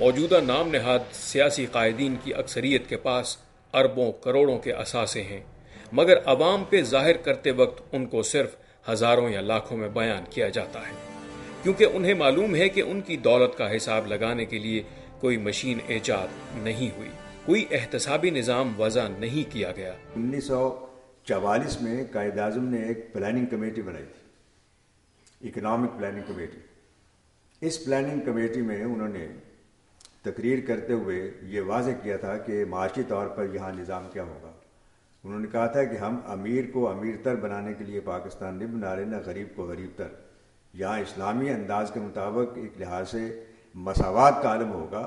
موجودہ نام نہاد سیاسی قائدین کی اکثریت کے پاس اربوں کروڑوں کے اثاثے ہیں، مگر عوام پہ ظاہر کرتے وقت ان کو صرف ہزاروں یا لاکھوں میں بیان کیا جاتا ہے، کیونکہ انہیں معلوم ہے کہ ان کی دولت کا حساب لگانے کے لیے کوئی مشین ایجاد نہیں ہوئی، کوئی احتسابی نظام وضع نہیں کیا گیا۔ 1944 میں قائد اعظم نے ایک پلاننگ کمیٹی بنائی تھی، اکنامک پلاننگ کمیٹی۔ اس پلاننگ کمیٹی میں انہوں نے تقریر کرتے ہوئے یہ واضح کیا تھا کہ معاشی طور پر یہاں نظام کیا ہوگا۔ انہوں نے کہا تھا کہ ہم امیر کو امیر تر بنانے کے لیے پاکستان نہیں بنا رہے، نہ غریب کو غریب تر۔ یہاں اسلامی انداز کے مطابق ایک لحاظ سے مساوات کا عالم ہوگا،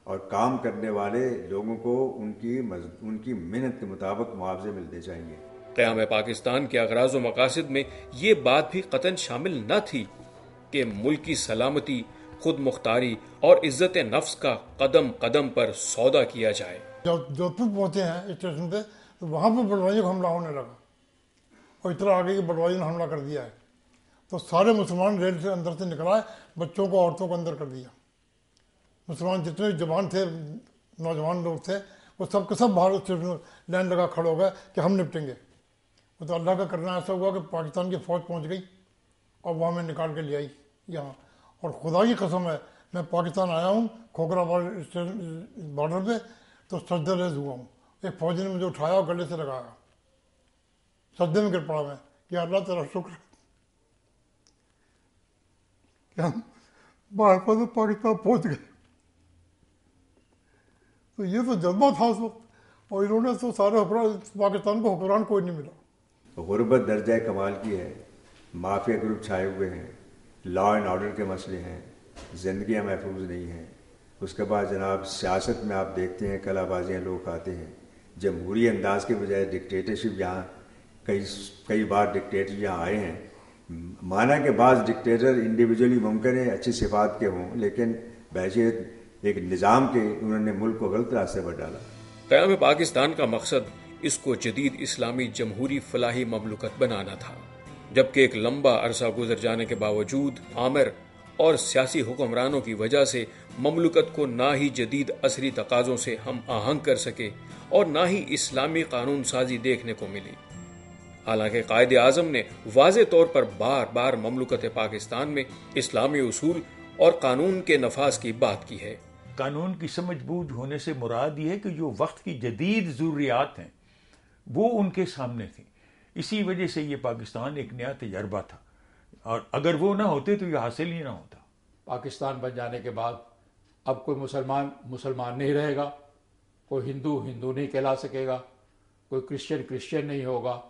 اور کام کرنے والے لوگوں کو ان کی محنت کے مطابق معاوضے ملنے چاہیے۔ قیام پاکستان کے اغراض و مقاصد میں یہ بات بھی قطعاً شامل نہ تھی کہ ملک کی سلامتی، خود مختاری اور عزت نفس کا قدم قدم پر سودا کیا جائے۔ جب جودھپور پہنچے ہیں اسٹیشن پہ تو وہاں پہ بٹوائیوں کو حملہ ہونے لگا، اور اتنا آگے کہ بٹوائیوں نے حملہ کر دیا ہے، تو سارے مسلمان ریل سے اندر سے نکلائے، بچوں کو عورتوں کو اندر کر دیا۔ مسلمان جتنے جوان تھے، نوجوان لوگ تھے، وہ سب کے سب باہر لائن لگا کھڑے ہو گئے کہ ہم نپٹیں گے۔ وہ تو اللہ کا کرنا ایسا ہوا کہ پاکستان کی فوج پہنچ گئی اور وہ ہمیں نکال کے لے آئی یہاں۔ اور خدا کی قسم ہے، میں پاکستان آیا ہوں کھوکھرا بارڈر پہ تو سجدے ریز ہوا ہوں، ایک فوجی نے مجھے اٹھایا اور گلے سے لگایا، سجدے میں گر پڑا میں کہ اللہ تیرا شکر کہ ہم باہر پر پاکستان پہنچ گئے۔ تو یہ تو جذبہ تھا اس وقت، اور انہوں نے تو سارے پاکستان کو حکمران کوئی نہیں ملا۔ غربت درجہ کمال کی ہے، مافیا گروپ چھائے ہوئے ہیں، لا اینڈ آرڈر کے مسئلے ہیں، زندگیاں محفوظ نہیں ہیں۔ اس کے بعد جناب سیاست میں آپ دیکھتے ہیں کلا بازیاں لوگ آتے ہیں، جمہوری انداز کے بجائے ڈکٹیٹرشپ، یہاں کئی بار ڈکٹیٹر یہاں آئے ہیں۔ مانا کہ بعض ڈکٹیٹر انڈیویجولی ممکن ہے اچھی صفات کے ہوں، لیکن بحیثیت ایک نظام کے انہوں نے ملک کو غلط راستے پر ڈالا۔ قیام پاکستان کا مقصد اس کو جدید اسلامی جمہوری فلاحی مملکت بنانا تھا، جبکہ ایک لمبا عرصہ گزر جانے کے باوجود آمر اور سیاسی حکمرانوں کی وجہ سے مملکت کو نہ ہی جدید عصری تقاضوں سے ہم آہنگ کر سکے اور نہ ہی اسلامی قانون سازی دیکھنے کو ملی۔ حالانکہ قائد اعظم نے واضح طور پر بار بار مملکت پاکستان میں اسلامی اصول اور قانون کے نفاذ کی بات کی ہے۔ قانون کی سمجھ بوجھ ہونے سے مراد یہ ہے کہ جو وقت کی جدید ضروریات ہیں وہ ان کے سامنے تھیں، اسی وجہ سے یہ پاکستان ایک نیا تجربہ تھا، اور اگر وہ نہ ہوتے تو یہ حاصل ہی نہ ہوتا۔ پاکستان بن جانے کے بعد اب کوئی مسلمان نہیں رہے گا، کوئی ہندو نہیں کہلا سکے گا، کوئی کرسچن نہیں ہوگا،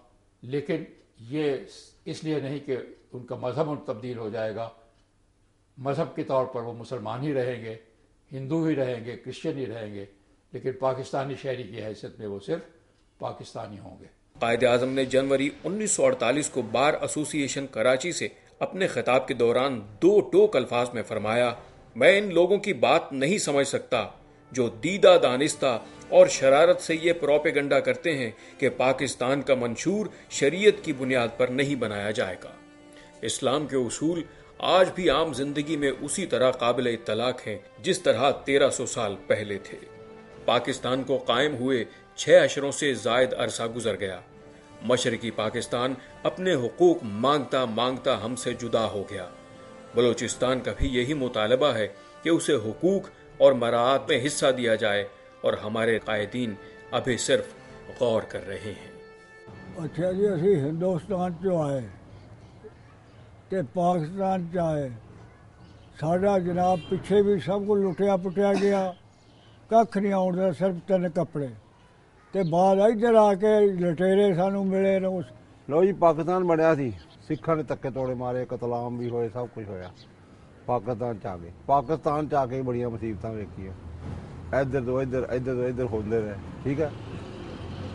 لیکن یہ اس لیے نہیں کہ ان کا مذہب تبدیل ہو جائے گا، مذہب کے طور پر وہ مسلمان ہی رہیں گے، ہندو ہی رہیں گے، کرسچن ہی رہیں گے، لیکن پاکستانی شہری کی حیثیت میں وہ صرف پاکستانی ہوں گے۔ قائد اعظم نے جنوری 1948 کو بار ایسوسی ایشن کراچی سے اپنے خطاب کے دوران دو ٹوک الفاظ میں فرمایا، میں ان لوگوں کی بات نہیں سمجھ سکتا جو دیدہ دانستہ اور شرارت سے یہ پروپیگنڈا کرتے ہیں کہ پاکستان کا منشور شریعت کی بنیاد پر نہیں بنایا جائے گا۔ اسلام کے اصول آج بھی عام زندگی میں اسی طرح قابل اطلاق ہیں جس طرح 1300 سال پہلے تھے۔ پاکستان کو قائم ہوئے 6 عشروں سے زائد عرصہ گزر گیا۔ مشرقی پاکستان اپنے حقوق مانگتا مانگتا ہم سے جدا ہو گیا۔ بلوچستان کا بھی یہی مطالبہ ہے کہ اسے حقوق اور مراعات میں حصہ دیا جائے، اور ہمارے قائدین ابھی صرف غور کر رہے ہیں۔ اچھا جی، اسی ہندوستان چ آئے تے پاکستان چ آئے، ساڈا جناب پیچھے بھی سب کو لٹیا پٹیا گیا، کھ نہیں آؤں، صرف 3 کپڑے تے بعد ادھر آ کے لٹیرے سانو ملے۔ لو جی پاکستان بنیا سی، سکھاں نے تکے توڑے مارے، قتل عام بھی ہوئے، سب کچھ ہویا پاکستان چ آ کے۔ پاکستان چ آ کے بڑیاں مصیبتاں ویکھیاں، ادھر تو ادھر ہوندے رہے، ٹھیک ہے۔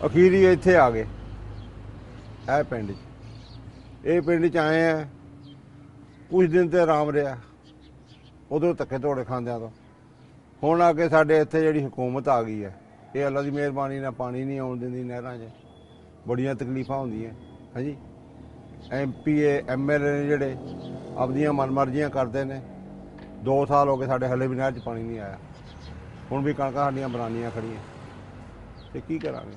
اخیری اتنے آ گئے، اے پنڈ چ آئے ہیں، کچھ دن تے آرام رہا، ادھر تکے توڑے کھاندیاں تو ہوں آ کے ساڈے اتنے جہی حکومت آ گئی ہے، یہ اللہ کی مہربانی نہ پانی نہیں آن دینی نہراں چ، بڑیاں تکلیفاں ہوندیاں۔ ہاں جی، M P A M L A نے جڑے اپنیاں من مرضیاں کرتے ہیں۔ 2 سال ہو گئے ساڈے ہلے بھی نہر چ پانی نہیں آیا، ਹੁਣ ਵੀ ਕਣਕਾਂ ਸਾਡੀਆਂ ਬਰਾਨੀਆਂ ਖੜੀਆਂ ਤੇ ਕੀ ਕਰਾਂਗੇ।